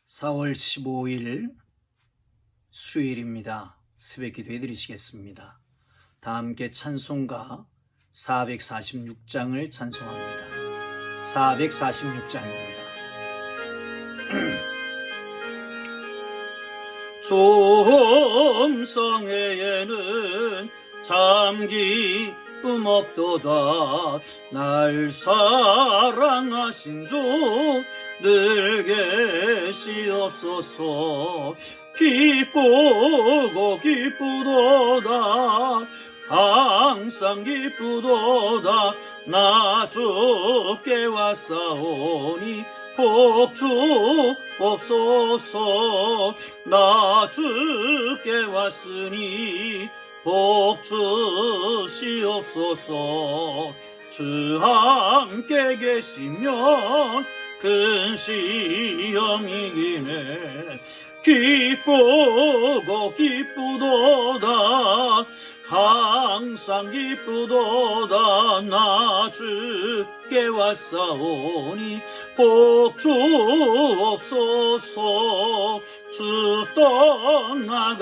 4월 15일 수요일입니다. 새벽기도 해드리시겠습니다. 다 함께 찬송가 446장을 찬송합니다. 446장입니다. som성에는 참 기쁨 없도다. 날 사랑하신 주 늘 계시옵소서. 기쁘고 기쁘도다. 항상 기쁘도다. 나 주께 왔사오니 복 주옵소서. 나 주께 왔으니 복 주시옵소서. 주 함께 계시면 큰 시험이기네. 기쁘고 기쁘도다. 항상 기쁘도다. 나 주께 왔사오니 복 주옵소서. 주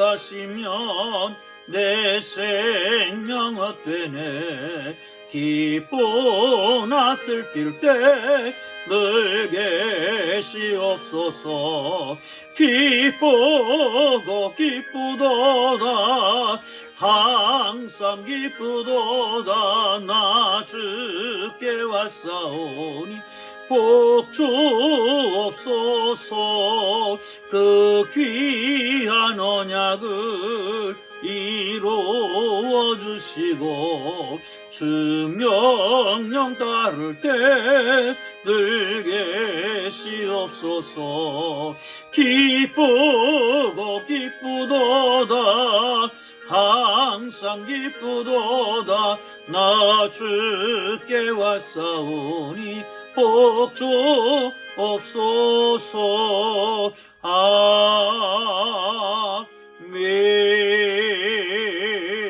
떠나가시면 내 생명 헛되네. 기쁘나 슬플 때 늘 계시옵소서. 기쁘고 기쁘도다. 항상 기쁘도다. 나 주께 왔사오니 복 주옵소서. 그 귀한 언약을 이루어 주시고 주 명령 따를 때 늘 계시옵소서. 기쁘고 기쁘도다. 항상 기쁘도다. 나 주께 왔사오니 복 주옵소서.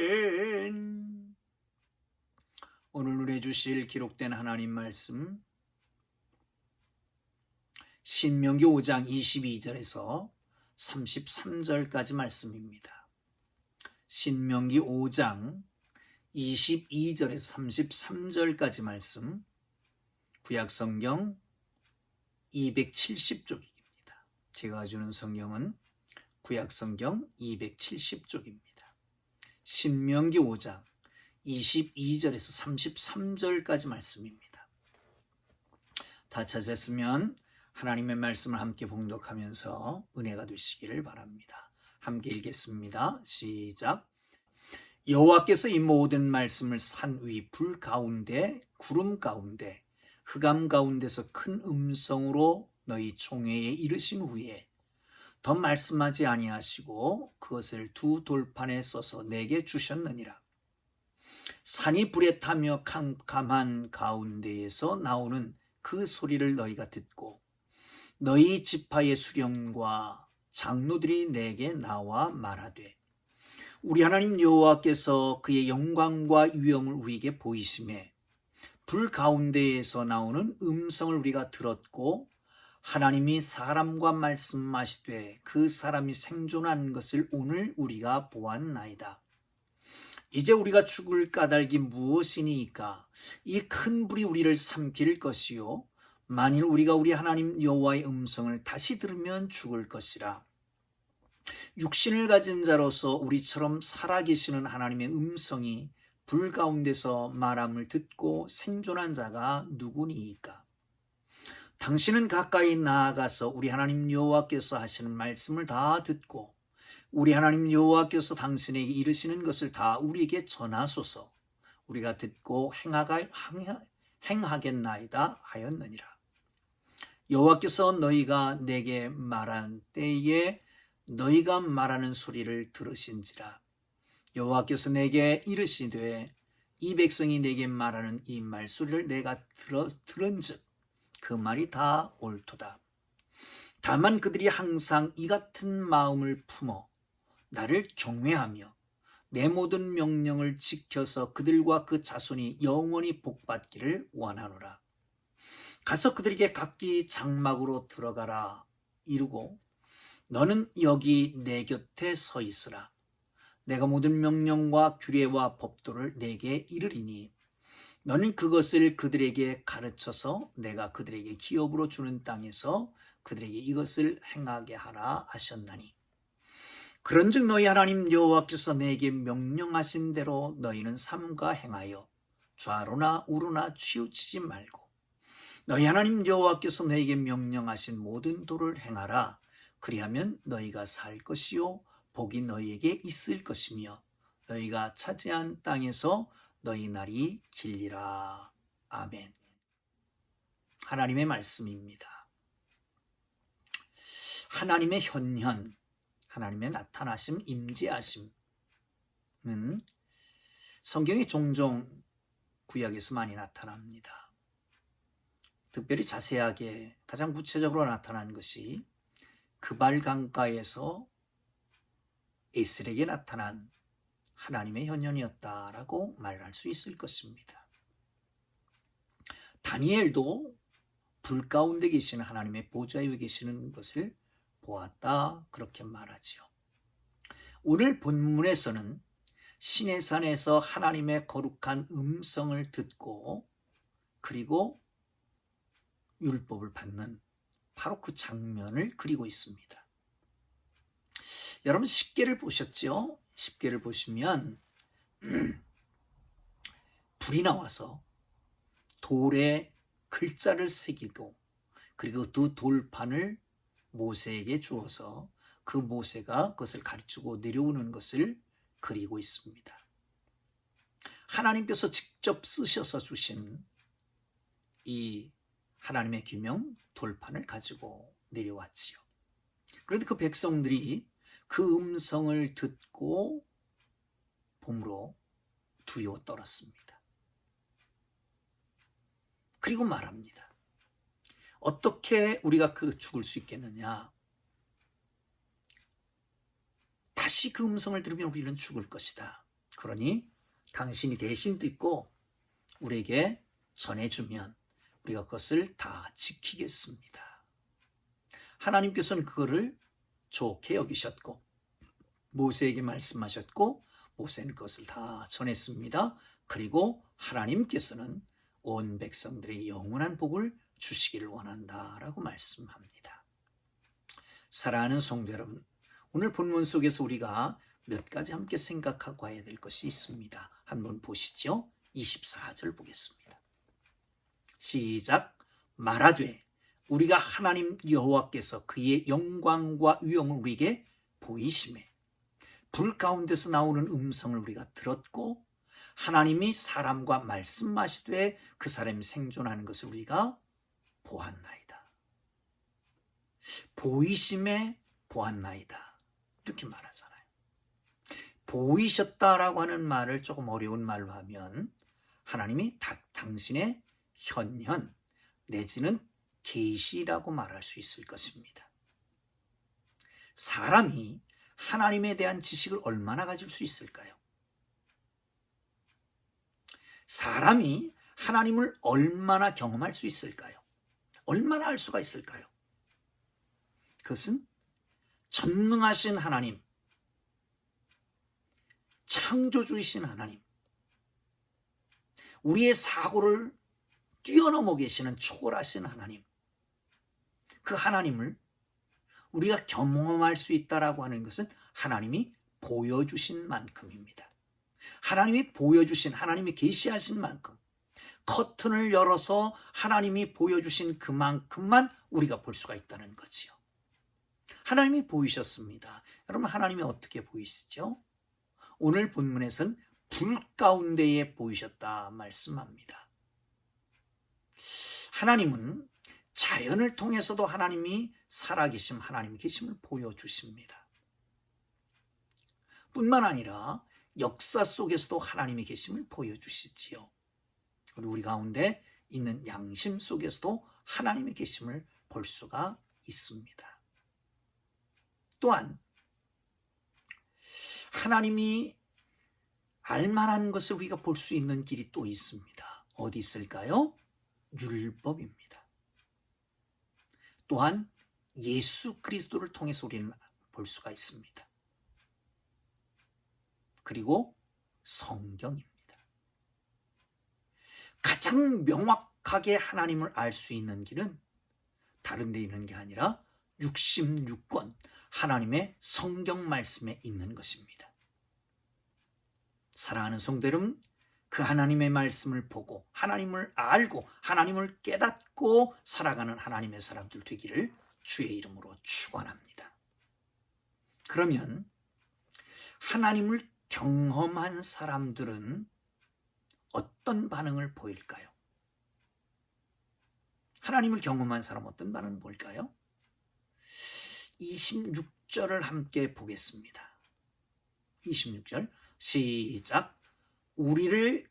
아멘. 오늘 누려 주실 기록된 하나님 말씀 신명기 5장 22절에서 33절까지 말씀입니다. 신명기 5장 22절에서 33절까지 말씀, 구약성경 270쪽입니다. 제가 가지고 성경은 구약성경 270쪽입니다. 신명기 5장 22절에서 33절까지 말씀입니다. 다 찾았으면 하나님의 말씀을 함께 봉독하면서 은혜가 되시기를 바랍니다. 함께 읽겠습니다. 시작. 여호와께서 이 모든 말씀을 산 위 불 가운데 구름 가운데 흑암 가운데서 큰 음성으로 너희 총회에 이르신 후에 더 말씀하지 아니하시고 그것을 두 돌판에 써서 내게 주셨느니라. 산이 불에 타며 캄캄한 가운데에서 나오는 그 소리를 너희가 듣고 너희 지파의 수령과 장로들이 내게 나와 말하되 우리 하나님 여호와께서 그의 영광과 위엄을 우리에게 보이심에 불 가운데에서 나오는 음성을 우리가 들었고 하나님이 사람과 말씀하시되 그 사람이 생존한 것을 오늘 우리가 보았나이다. 이제 우리가 죽을 까닭이 무엇이니까? 이 큰 불이 우리를 삼킬 것이요 만일 우리가 우리 하나님 여호와의 음성을 다시 들으면 죽을 것이라. 육신을 가진 자로서 우리처럼 살아계시는 하나님의 음성이 불 가운데서 말함을 듣고 생존한 자가 누구니이까? 당신은 가까이 나아가서 우리 하나님 여호와께서 하시는 말씀을 다 듣고 우리 하나님 여호와께서 당신에게 이르시는 것을 다 우리에게 전하소서. 우리가 듣고 행하겠나이다 하였느니라. 여호와께서 너희가 내게 말한 때에 너희가 말하는 소리를 들으신지라. 여호와께서 내게 이르시되 이 백성이 내게 말하는 이 말소리를 내가 들은즉 그 말이 다 옳도다. 다만 그들이 항상 이 같은 마음을 품어 나를 경외하며 내 모든 명령을 지켜서 그들과 그 자손이 영원히 복받기를 원하노라. 가서 그들에게 각기 장막으로 들어가라. 이루고 너는 여기 내 곁에 서 있으라. 내가 모든 명령과 규례와 법도를 내게 이르리니 너는 그것을 그들에게 가르쳐서 내가 그들에게 기업으로 주는 땅에서 그들에게 이것을 행하게 하라 하셨나니 그런즉 너희 하나님 여호와께서 내게 명령하신 대로 너희는 삼가 행하여 좌로나 우로나 치우치지 말고 너희 하나님 여호와께서 너희에게 명령하신 모든 도를 행하라. 그리하면 너희가 살 것이요 복이 너희에게 있을 것이며 너희가 차지한 땅에서 너희 날이 길리라. 아멘. 하나님의 말씀입니다. 하나님의 현현, 하나님의 나타나심, 임재하심은 성경에 종종 구약에서 많이 나타납니다. 특별히 자세하게 가장 구체적으로 나타난 것이 그발 강가에서 에셀에게 나타난 하나님의 현현이었다라고 말할 수 있을 것입니다. 다니엘도 불 가운데 계시는 하나님의 보좌 위에 계시는 것을 보았다 그렇게 말하죠. 오늘 본문에서는 시내산에서 하나님의 거룩한 음성을 듣고 그리고 율법을 받는 바로 그 장면을 그리고 있습니다. 여러분 10계를 보셨죠? 10계를 보시면 불이 나와서 돌에 글자를 새기고 그리고 두 돌판을 모세에게 주어서 그 모세가 그것을 가르치고 내려오는 것을 그리고 있습니다. 하나님께서 직접 쓰셔서 주신 이 하나님의 계명 돌판을 가지고 내려왔지요. 그런데 그 백성들이 그 음성을 듣고 봄으로 두려워 떨었습니다. 그리고 말합니다. 어떻게 우리가 죽을 수 있겠느냐? 다시 그 음성을 들으면 우리는 죽을 것이다. 그러니 당신이 대신 듣고 우리에게 전해주면 우리가 그것을 다 지키겠습니다. 하나님께서는 그거를 좋게 여기셨고 모세에게 말씀하셨고 모세는 그것을 다 전했습니다. 그리고 하나님께서는 온 백성들의 영원한 복을 주시기를 원한다라고 말씀합니다. 사랑하는 성도 여러분, 오늘 본문 속에서 우리가 몇 가지 함께 생각하고 가야 될 것이 있습니다. 한번 보시죠. 24절 보겠습니다. 시작. 말하되 우리가 하나님 여호와께서 그의 영광과 위엄을 우리에게 보이심에 불 가운데서 나오는 음성을 우리가 들었고 하나님이 사람과 말씀하시되 그 사람이 생존하는 것을 우리가 보았나이다. 보이심에 보았나이다. 이렇게 말하잖아요. 보이셨다라고 하는 말을 조금 어려운 말로 하면 하나님이 당신의 현현 내지는 계시라고 말할 수 있을 것입니다. 사람이 하나님에 대한 지식을 얼마나 가질 수 있을까요? 사람이 하나님을 얼마나 경험할 수 있을까요? 얼마나 알 수가 있을까요? 그것은 전능하신 하나님, 창조주이신 하나님, 우리의 사고를 뛰어넘어 계시는 초월하신 하나님, 그 하나님을 우리가 경험할 수 있다라고 하는 것은 하나님이 보여주신 만큼입니다. 하나님이 보여주신, 하나님이 계시하신 만큼, 커튼을 열어서 하나님이 보여주신 그만큼만 우리가 볼 수가 있다는 거지요. 하나님이 보이셨습니다. 여러분, 하나님이 어떻게 보이시죠? 오늘 본문에서는 불 가운데에 보이셨다 말씀합니다. 하나님은 자연을 통해서도 하나님이 살아계심, 하나님의 계심을 보여주십니다. 뿐만 아니라 역사 속에서도 하나님의 계심을 보여주시지요. 그리고 우리 가운데 있는 양심 속에서도 하나님의 계심을 볼 수가 있습니다. 또한 하나님이 알만한 것을 우리가 볼 수 있는 길이 또 있습니다. 어디 있을까요? 율법입니다. 또한 예수 그리스도를 통해서 우리는 볼 수가 있습니다. 그리고 성경입니다. 가장 명확하게 하나님을 알 수 있는 길은 다른 데 있는 게 아니라 66권 하나님의 성경 말씀에 있는 것입니다. 사랑하는 성도 여러분, 그 하나님의 말씀을 보고 하나님을 알고 하나님을 깨닫고 살아가는 하나님의 사람들 되기를 주의 이름으로 축원합니다. 그러면 하나님을 경험한 사람들은 어떤 반응을 보일까요? 하나님을 경험한 사람 어떤 반응을 보일까요? 26절을 함께 보겠습니다. 26절 시작. 우리를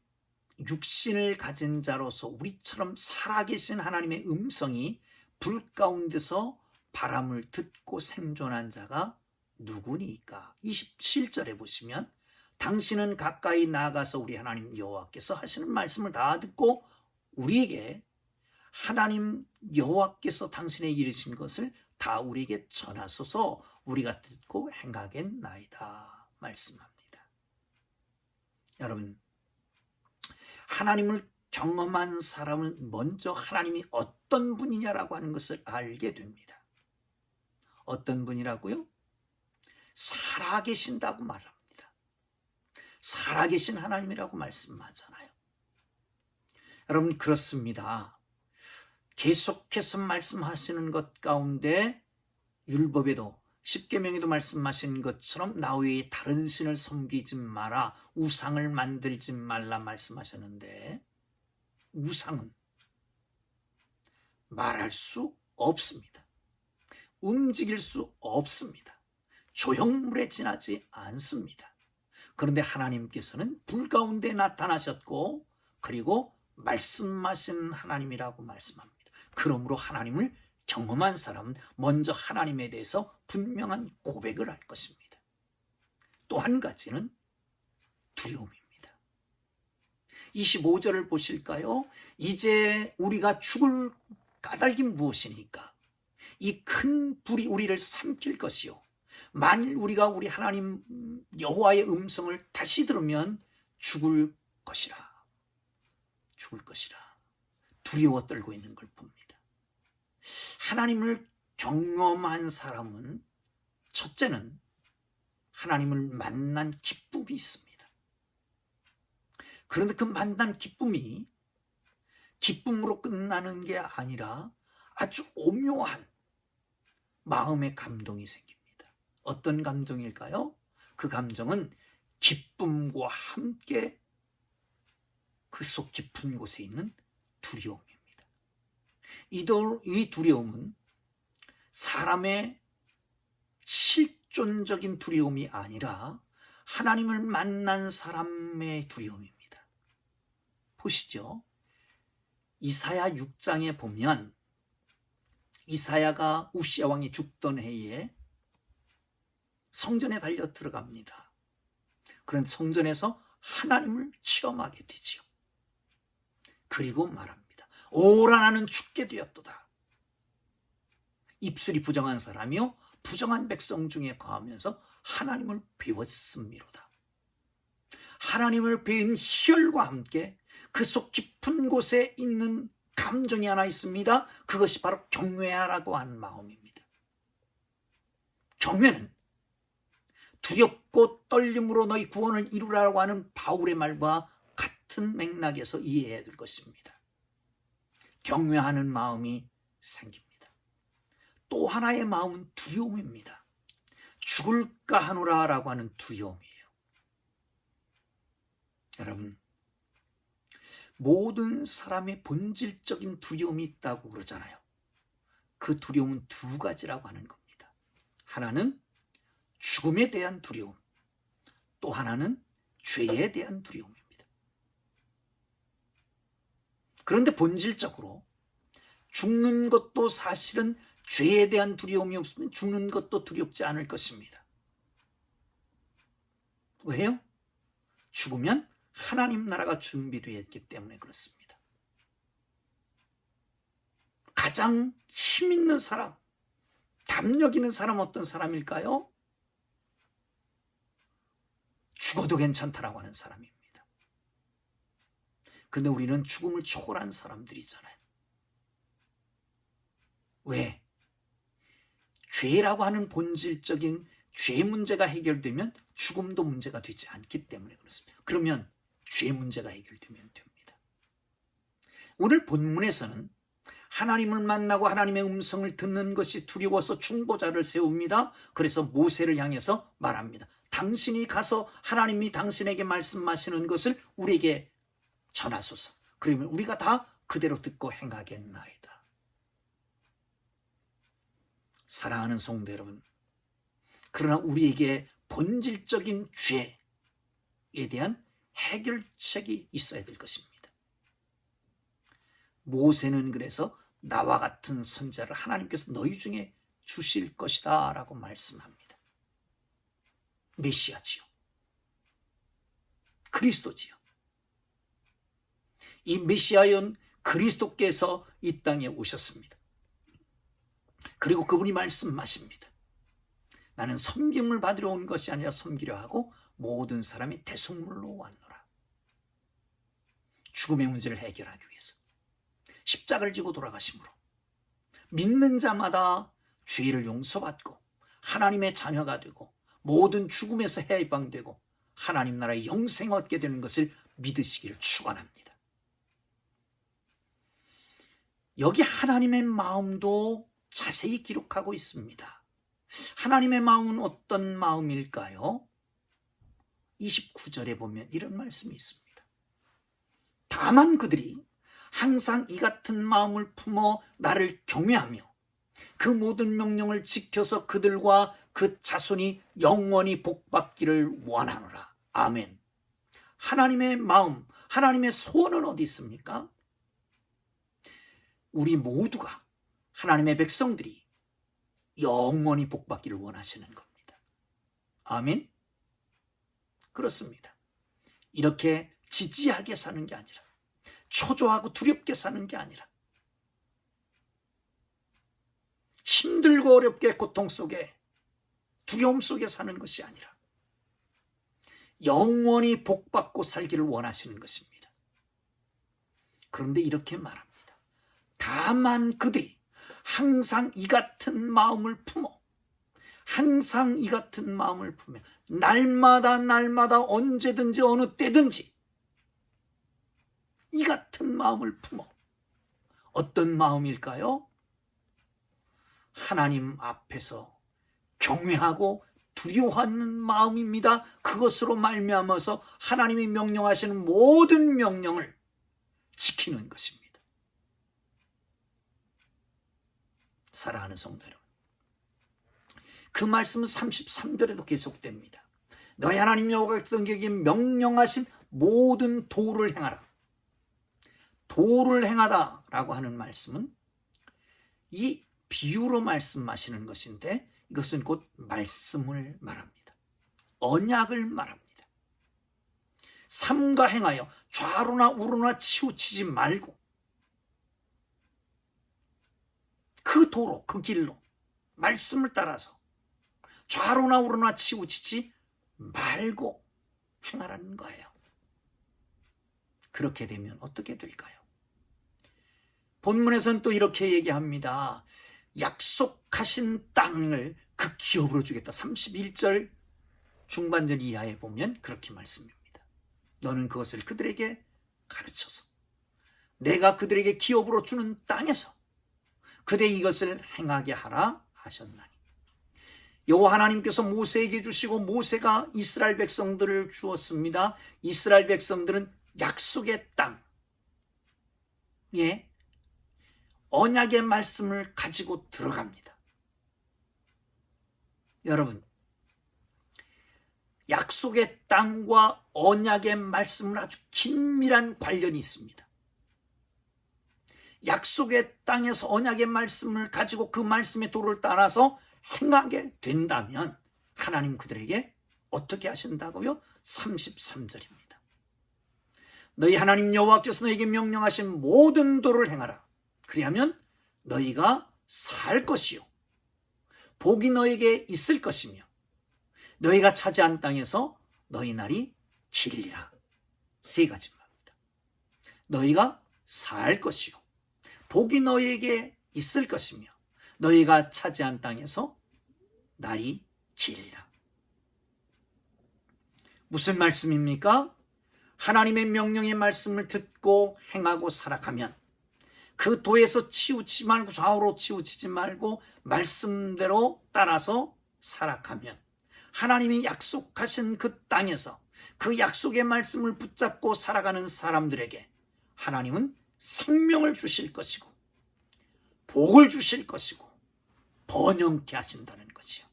육신을 가진 자로서 우리처럼 살아계신 하나님의 음성이 불 가운데서 바람을 듣고 생존한 자가 누구니까? 27절에 보시면 당신은 가까이 나아가서 우리 하나님 여호와께서 하시는 말씀을 다 듣고 우리에게 하나님 여호와께서 당신의 이르신 것을 다 우리에게 전하소서 우리가 듣고 행하겠나이다 말씀합니다. 여러분, 하나님을 경험한 사람은 먼저 하나님이 어떤 분이냐라고 하는 것을 알게 됩니다. 어떤 분이라고요? 살아계신다고 말합니다. 살아계신 하나님이라고 말씀하잖아요. 여러분, 그렇습니다. 계속해서 말씀하시는 것 가운데 율법에도 십계명에도 말씀하신 것처럼 나 외에 다른 신을 섬기지 마라, 우상을 만들지 말라 말씀하셨는데 우상은 말할 수 없습니다. 움직일 수 없습니다. 조형물에 지나지 않습니다. 그런데 하나님께서는 불 가운데 나타나셨고 그리고 말씀하신 하나님이라고 말씀합니다. 그러므로 하나님을 경험한 사람은 먼저 하나님에 대해서 분명한 고백을 할 것입니다. 또 한 가지는 두려움입니다. 25절을 보실까요? 이제 우리가 죽을 까닭이 무엇이니까? 이 큰 불이 우리를 삼킬 것이요. 만일 우리가 우리 하나님 여호와의 음성을 다시 들으면 죽을 것이라. 죽을 것이라. 두려워 떨고 있는 걸 봅니다. 하나님을 경험한 사람은 첫째는 하나님을 만난 기쁨이 있습니다. 그런데 그 만난 기쁨이 기쁨으로 끝나는 게 아니라 아주 오묘한 마음의 감동이 생깁니다. 어떤 감정일까요? 그 감정은 기쁨과 함께 그 속 깊은 곳에 있는 두려움입니다. 이 두려움은 사람의 실존적인 두려움이 아니라 하나님을 만난 사람의 두려움입니다. 보시죠. 이사야 6장에 보면 이사야가 우시야 왕이 죽던 해에 성전에 달려 들어갑니다. 그런 성전에서 하나님을 체험하게 되지요. 그리고 말합니다. 오라 나는 죽게 되었도다. 입술이 부정한 사람이요 부정한 백성 중에 거하면서 하나님을 배웠음이로다. 하나님을 배운 희열과 함께 그 속 깊은 곳에 있는 감정이 하나 있습니다. 그것이 바로 경외하라고 하는 마음입니다. 경외는 두렵고 떨림으로 너희 구원을 이루라고 하는 바울의 말과 같은 맥락에서 이해해야 될 것입니다. 경외하는 마음이 생깁니다. 또 하나의 마음은 두려움입니다. 죽을까 하노라라고 하는 두려움이에요. 여러분, 모든 사람의 본질적인 두려움이 있다고 그러잖아요. 그 두려움은 두 가지라고 하는 겁니다. 하나는 죽음에 대한 두려움, 또 하나는 죄에 대한 두려움입니다. 그런데 본질적으로 죽는 것도 사실은 죄에 대한 두려움이 없으면 죽는 것도 두렵지 않을 것입니다. 왜요? 죽으면 하나님 나라가 준비되어 있기 때문에 그렇습니다. 가장 힘 있는 사람, 담력 있는 사람 어떤 사람일까요? 죽어도 괜찮다라고 하는 사람입니다. 그런데 우리는 죽음을 초월한 사람들이잖아요. 왜? 죄라고 하는 본질적인 죄 문제가 해결되면 죽음도 문제가 되지 않기 때문에 그렇습니다. 그러면 죄 문제가 해결되면 됩니다. 오늘 본문에서는 하나님을 만나고 하나님의 음성을 듣는 것이 두려워서 중보자를 세웁니다. 그래서 모세를 향해서 말합니다. 당신이 가서 하나님이 당신에게 말씀하시는 것을 우리에게 전하소서. 그러면 우리가 다 그대로 듣고 행하겠나이다. 사랑하는 성도 여러분, 그러나 우리에게 본질적인 죄에 대한 해결책이 있어야 될 것입니다. 모세는 그래서 나와 같은 선자를 하나님께서 너희 중에 주실 것이다 라고 말씀합니다. 메시아지요, 그리스도지요. 이 메시아연 그리스도께서 이 땅에 오셨습니다. 그리고 그분이 말씀하십니다. 나는 섬김을 받으러 온 것이 아니라 섬기려 하고 모든 사람이 대속물로 왔노라. 죽음의 문제를 해결하기 위해서 십자가를 지고 돌아가심으로 믿는 자마다 죄를 용서받고 하나님의 자녀가 되고 모든 죽음에서 해방되고 하나님 나라의 영생을 얻게 되는 것을 믿으시기를 축원합니다. 여기 하나님의 마음도 자세히 기록하고 있습니다. 하나님의 마음은 어떤 마음일까요? 29절에 보면 이런 말씀이 있습니다. 다만 그들이 항상 이 같은 마음을 품어 나를 경외하며 그 모든 명령을 지켜서 그들과 그 자손이 영원히 복받기를 원하노라. 아멘. 하나님의 마음, 하나님의 소원은 어디 있습니까? 우리 모두가, 하나님의 백성들이 영원히 복받기를 원하시는 겁니다. 아멘. 그렇습니다. 이렇게 지지하게 사는 게 아니라, 초조하고 두렵게 사는 게 아니라, 힘들고 어렵게 고통 속에 두려움 속에 사는 것이 아니라 영원히 복받고 살기를 원하시는 것입니다. 그런데 이렇게 말합니다. 다만 그들이 항상 이 같은 마음을 품어, 항상 이 같은 마음을 품어 날마다 언제든지 어느 때든지 이 같은 마음을 품어. 어떤 마음일까요? 하나님 앞에서 경외하고 두려워하는 마음입니다. 그것으로 말미암아서 하나님이 명령하시는 모든 명령을 지키는 것입니다. 사랑하는 성도 여러분, 그 말씀은 33절에도 계속됩니다. 너희 하나님 여호와께서 명령하신 모든 도를 행하라. 도를 행하다라고 하는 말씀은 이 비유로 말씀하시는 것인데, 이것은 곧 말씀을 말합니다. 언약을 말합니다. 삼가 행하여 좌로나 우로나 치우치지 말고 그 도로, 그 길로 말씀을 따라서 좌로나 우로나 치우치지 말고 행하라는 거예요. 그렇게 되면 어떻게 될까요? 본문에서는 또 이렇게 얘기합니다. 약속하신 땅을 그 기업으로 주겠다. 31절 중반절 이하에 보면 그렇게 말씀입니다. 너는 그것을 그들에게 가르쳐서 내가 그들에게 기업으로 주는 땅에서 그대 이것을 행하게 하라 하셨나니. 여호와 하나님께서 모세에게 주시고 모세가 이스라엘 백성들을 주었습니다. 이스라엘 백성들은 약속의 땅에 언약의 말씀을 가지고 들어갑니다. 여러분, 약속의 땅과 언약의 말씀은 아주 긴밀한 관련이 있습니다. 약속의 땅에서 언약의 말씀을 가지고 그 말씀의 도를 따라서 행하게 된다면 하나님 그들에게 어떻게 하신다고요? 33절입니다. 너희 하나님 여호와께서 너에게 명령하신 모든 도를 행하라. 그리하면 너희가 살 것이요 복이 너에게 있을 것이며 너희가 차지한 땅에서 너희 날이 길리라. 세 가지 말입니다. 너희가 살 것이요 복이 너희에게 있을 것이며 너희가 차지한 땅에서 날이 길리라. 무슨 말씀입니까? 하나님의 명령의 말씀을 듣고 행하고 살아가면 그 도에서 치우치지 말고 좌우로 치우치지 말고 말씀대로 따라서 살아가면 하나님이 약속하신 그 땅에서 그 약속의 말씀을 붙잡고 살아가는 사람들에게 하나님은 생명을 주실 것이고 복을 주실 것이고 번영케 하신다는 거지요.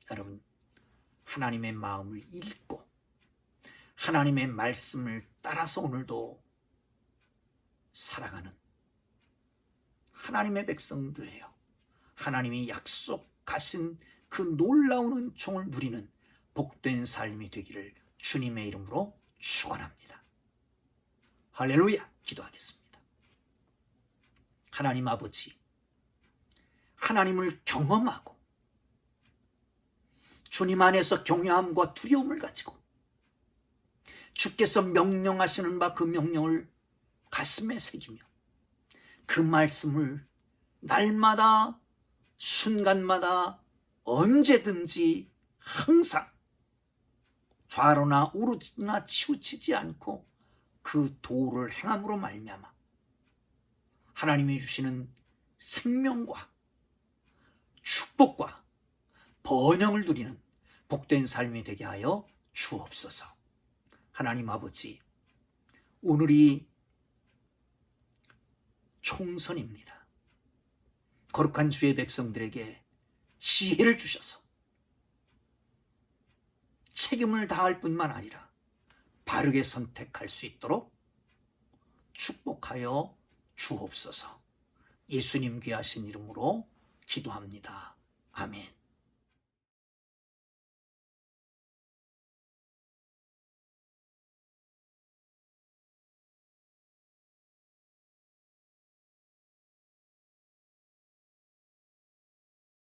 여러분, 하나님의 마음을 읽고 하나님의 말씀을 따라서 오늘도 살아가는 하나님의 백성들이에요. 하나님이 약속하신 그 놀라운 은총을 누리는 복된 삶이 되기를 주님의 이름으로 축원합니다. 할렐루야. 기도하겠습니다. 하나님 아버지, 하나님을 경험하고 주님 안에서 경외함과 두려움을 가지고 주께서 명령하시는 바 그 명령을 가슴에 새기며 그 말씀을 날마다 순간마다 언제든지 항상 좌로나 우로나 치우치지 않고 그 도를 행함으로 말미암아 하나님이 주시는 생명과 축복과 번영을 누리는 복된 삶이 되게 하여 주옵소서. 하나님 아버지, 오늘이 총선입니다. 거룩한 주의 백성들에게 지혜를 주셔서 책임을 다할 뿐만 아니라 바르게 선택할 수 있도록 축복하여 주옵소서. 예수님 귀하신 이름으로 기도합니다. 아멘.